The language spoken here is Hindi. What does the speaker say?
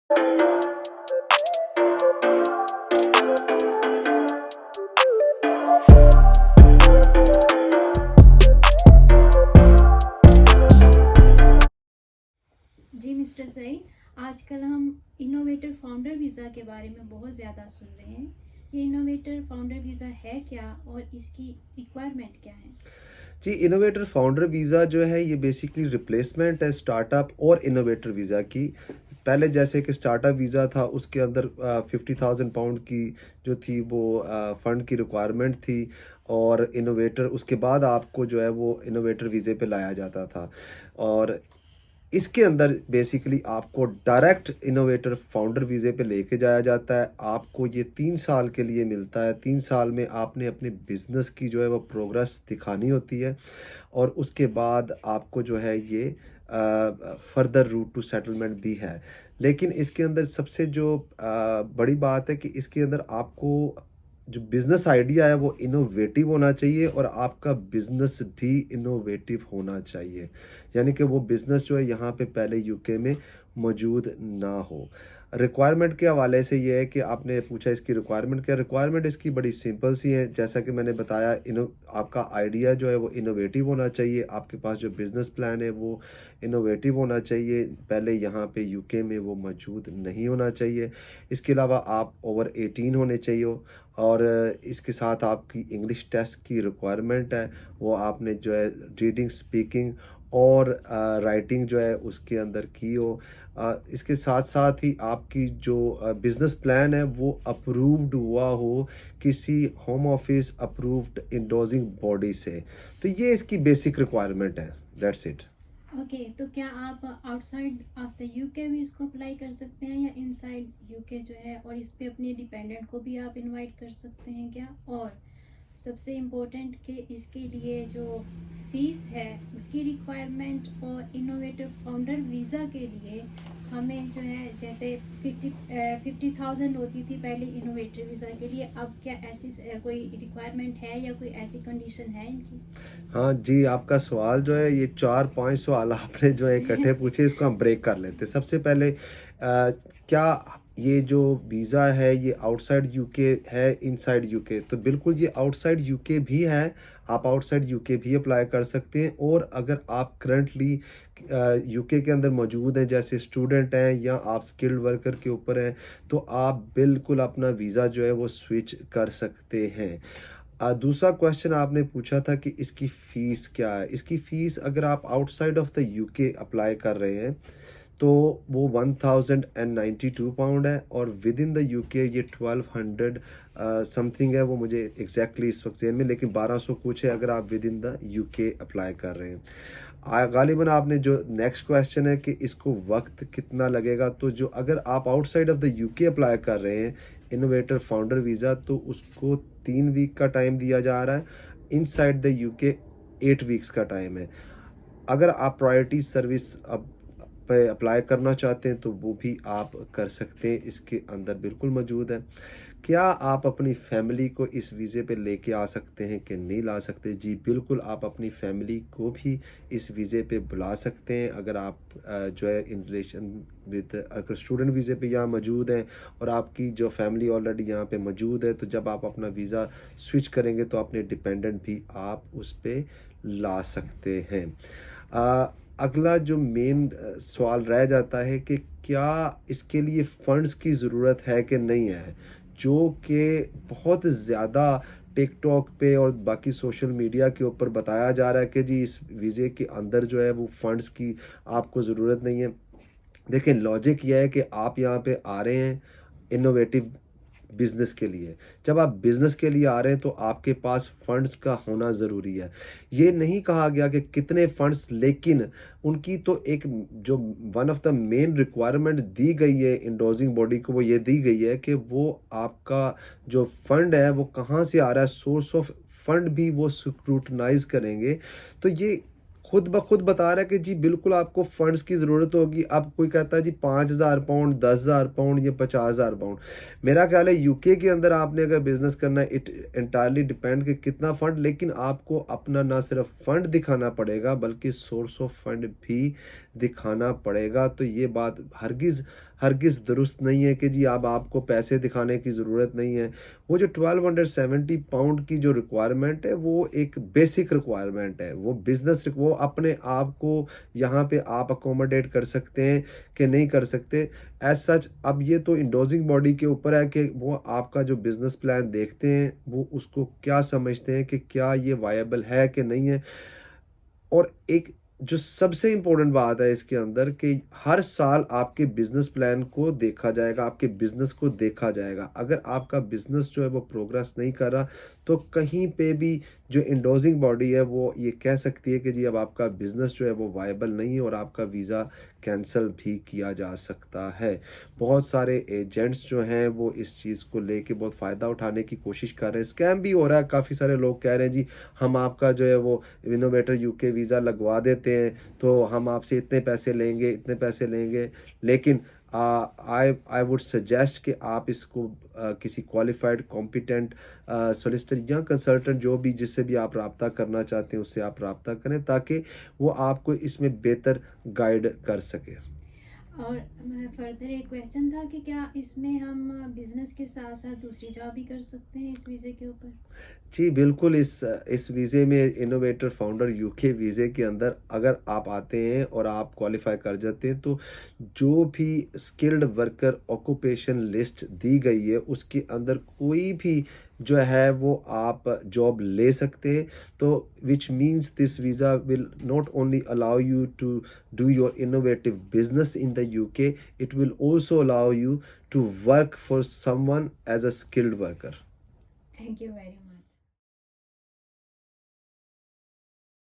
जी मिस्टर सईद, आजकल हम इनोवेटर फाउंडर वीज़ा के बारे में बहुत ज़्यादा सुन रहे हैं। ये इनोवेटर फाउंडर वीज़ा है क्या और इसकी रिक्वायरमेंट क्या है? जी, इनोवेटर फाउंडर वीज़ा जो है ये बेसिकली रिप्लेसमेंट है स्टार्टअप और इनोवेटर वीज़ा की। पहले जैसे कि स्टार्टअप वीज़ा था उसके अंदर 50,000 पाउंड की जो थी वो फ़ंड की रिक्वायरमेंट थी, और इनोवेटर उसके बाद आपको जो है वो इनोवेटर वीज़े पे लाया जाता था। और इसके अंदर बेसिकली आपको डायरेक्ट इनोवेटर फाउंडर वीज़े पे लेके जाया जाता है। आपको ये 3 साल के लिए मिलता है। 3 साल में आपने अपने बिज़नेस की जो है वो प्रोग्रेस दिखानी होती है, और उसके बाद आपको जो है ये फर्दर रूट टू सेटलमेंट भी है। लेकिन इसके अंदर सबसे जो बड़ी बात है कि इसके अंदर आपको जो बिज़नेस आइडिया है वो इनोवेटिव होना चाहिए, और आपका बिज़नेस भी इनोवेटिव होना चाहिए। यानी कि वो बिज़नेस जो है यहाँ पे पहले यूके में मौजूद ना हो। रिक्वायरमेंट के हवाले से ये है कि आपने पूछा इसकी रिक्वायरमेंट क्या है? रिक्वायरमेंट इसकी बड़ी सिंपल सी है। जैसा कि मैंने बताया, आपका आइडिया जो है वो इनोवेटिव होना चाहिए। आपके पास जो बिज़नेस प्लान है वो इनोवेटिव होना चाहिए। पहले यहाँ पे यूके में वो मौजूद नहीं होना चाहिए। इसके अलावा आप ओवर 18 होने चाहिए, और इसके साथ आपकी इंग्लिश टेस्ट की रिक्वायरमेंट है। वो आपने जो है रीडिंग, स्पीकिंग और राइटिंग जो है उसके अंदर की हो। इसके साथ साथ ही आपकी जो बिज़नेस प्लान है वो अप्रूव्ड हुआ हो किसी होम ऑफिस अप्रूव्ड इंडोजिंग बॉडी से। तो ये इसकी बेसिक रिक्वायरमेंट है। That's it. ओके, तो क्या आप आउटसाइड ऑफ द यूके भी इसको अप्लाई कर सकते हैं या इनसाइड यूके जो है, और इस पे अपने डिपेंडेंट को भी आप इनवाइट कर सकते हैं क्या? और सबसे इम्पोर्टेंट कि इसके लिए जो फीस है उसकी रिक्वायरमेंट, और इनोवेटिव फाउंडर वीज़ा के लिए हमें जो है जैसे 50,000 होती थी पहले इनोवेटिव वीज़ा के लिए, अब क्या ऐसी कोई रिक्वायरमेंट है या कोई ऐसी कंडीशन है इनकी? हाँ जी, आपका सवाल जो है ये 4-5 सवाल आपने जो है इकट्ठे पूछे, इसको हम ब्रेक कर लेते हैं। सबसे पहले क्या ये जो वीज़ा है ये आउटसाइड यूके है, इनसाइड यूके? तो बिल्कुल ये आउटसाइड यूके भी है। आप आउटसाइड यूके भी अप्लाई कर सकते हैं, और अगर आप करंटली यूके के अंदर मौजूद हैं, जैसे स्टूडेंट हैं या आप स्किल्ड वर्कर के ऊपर हैं, तो आप बिल्कुल अपना वीज़ा जो है वो स्विच कर सकते हैं। दूसरा क्वेश्चन आपने पूछा था कि इसकी फ़ीस क्या है? इसकी फ़ीस अगर आप outside of the UK apply कर रहे हैं तो वो 1092 पाउंड है, और विद इन द यूके ये 1200 समथिंग है। वो मुझे एग्जैक्टली इस वक्त ज़हन में, लेकिन 1200 कुछ है अगर आप with in the UK apply कर रहे हैं। गालिबन आपने जो नेक्स्ट क्वेश्चन है कि इसको वक्त कितना लगेगा, तो जो अगर आप outside of the UK apply कर रहे हैं इनोवेटर फाउंडर वीज़ा, तो उसको 3 वीक का टाइम दिया जा रहा है। इनसाइड द यूके 8 वीक्स का टाइम है। अगर आप प्रायोरिटी सर्विस अब पे अप्लाई करना चाहते हैं तो वो भी आप कर सकते हैं, इसके अंदर बिल्कुल मौजूद है। क्या आप अपनी फैमिली को इस वीज़े पे लेके आ सकते हैं कि नहीं ला सकते? जी बिल्कुल, आप अपनी फैमिली को भी इस वीज़े पे बुला सकते हैं। अगर आप जो है इन रिलेशन विद, अगर स्टूडेंट वीज़े पे यहाँ मौजूद हैं और आपकी जो फैमिली ऑलरेडी यहाँ पे मौजूद है, तो जब आप अपना वीज़ा स्विच करेंगे तो अपने डिपेंडेंट भी आप उस पे ला सकते हैं। अगला जो मेन सवाल रह जाता है कि क्या इसके लिए फ़ंड्स की ज़रूरत है कि नहीं है? जो कि बहुत ज़्यादा टिकटॉक पे और बाकी सोशल मीडिया के ऊपर बताया जा रहा है कि जी इस वीज़े के अंदर जो है वो फ़ंड्स की आपको ज़रूरत नहीं है। देखिए, लॉजिक ये है कि आप यहाँ पे आ रहे हैं इनोवेटिव बिज़नेस के लिए। जब आप बिज़नेस के लिए आ रहे हैं तो आपके पास फंड्स का होना ज़रूरी है। ये नहीं कहा गया कि कितने फंड्स, लेकिन उनकी तो एक जो one of the main requirement दी गई है इंडोजिंग बॉडी को, वो ये दी गई है कि वो आपका जो फंड है वो कहाँ से आ रहा है, सोर्स ऑफ फंड भी वो स्क्रूटनाइज़ करेंगे। तो ये खुद ब खुद बता रहा है कि जी बिल्कुल आपको फंड्स की ज़रूरत होगी। अब कोई कहता है जी 5,000 पाउंड, 10,000 पाउंड या 50,000 पाउंड। मेरा ख्याल है यूके के अंदर आपने अगर बिज़नेस करना है, इट एंटायरली डिपेंड कि कितना फ़ंड, लेकिन आपको अपना ना सिर्फ फ़ंड दिखाना पड़ेगा बल्कि सोर्स ऑफ फंड भी दिखाना पड़ेगा। तो ये बात हरगिज़ हरगिज़ दुरुस्त नहीं है कि जी अब आपको पैसे दिखाने की ज़रूरत नहीं है। वो जो 1270 पाउंड की जो रिक्वायरमेंट है वो एक बेसिक रिक्वायरमेंट है। वो बिज़नेस वो अपने आप को यहाँ पे आप अकोमोडेट कर सकते हैं कि नहीं कर सकते। एज़ सच अब ये तो इंडोज़िंग बॉडी के ऊपर है कि वो आपका जो बिज़नेस प्लान देखते हैं, वो उसको क्या समझते हैं कि क्या ये वायबल है कि नहीं है। और एक जो सबसे इम्पोर्टेंट बात है इसके अंदर कि हर साल आपके बिज़नेस प्लान को देखा जाएगा, आपके बिज़नेस को देखा जाएगा। अगर आपका बिज़नेस जो है वो प्रोग्रेस नहीं कर रहा, तो कहीं पे भी जो एंडोर्सिंग बॉडी है वो ये कह सकती है कि जी अब आपका बिज़नेस जो है वो वायबल नहीं है और आपका वीज़ा कैंसल भी किया जा सकता है। बहुत सारे एजेंट्स जो हैं वो इस चीज़ को लेके बहुत फ़ायदा उठाने की कोशिश कर रहे हैं। स्कैम भी हो रहा है, काफ़ी सारे लोग कह रहे हैं जी हम आपका जो है वो इनोवेटर यूके वीज़ा लगवा देते हैं, तो हम आपसे इतने पैसे लेंगे, इतने पैसे लेंगे। लेकिन आई वुड सजेस्ट कि आप इसको किसी क्वालिफाइड कॉम्पिटेंट सॉलिसिटर या कंसल्टेंट जो भी जिससे भी आप रब्ता करना चाहते हैं उससे आप रब्ता करें, ताकि वो आपको इसमें बेहतर गाइड कर सके। और फर्दर एक क्वेश्चन था कि क्या इसमें हम बिजनेस के साथ साथ दूसरी जॉब भी कर सकते हैं इस वीज़े के ऊपर? जी, बिल्कुल इस वीज़े में इनोवेटर फाउंडर यूके वीज़े के अंदर अगर आप आते हैं और आप क्वालिफ़ाई कर जाते हैं, तो जो भी स्किल्ड वर्कर ऑक्यूपेशन लिस्ट दी गई है, उसके अंदर कोई भी जो है वो आप जॉब ले सकते हैं। तो which means this visa will not only allow you to do your innovative business in the UK, it will also allow you to work for someone as a skilled worker. Thank you very much.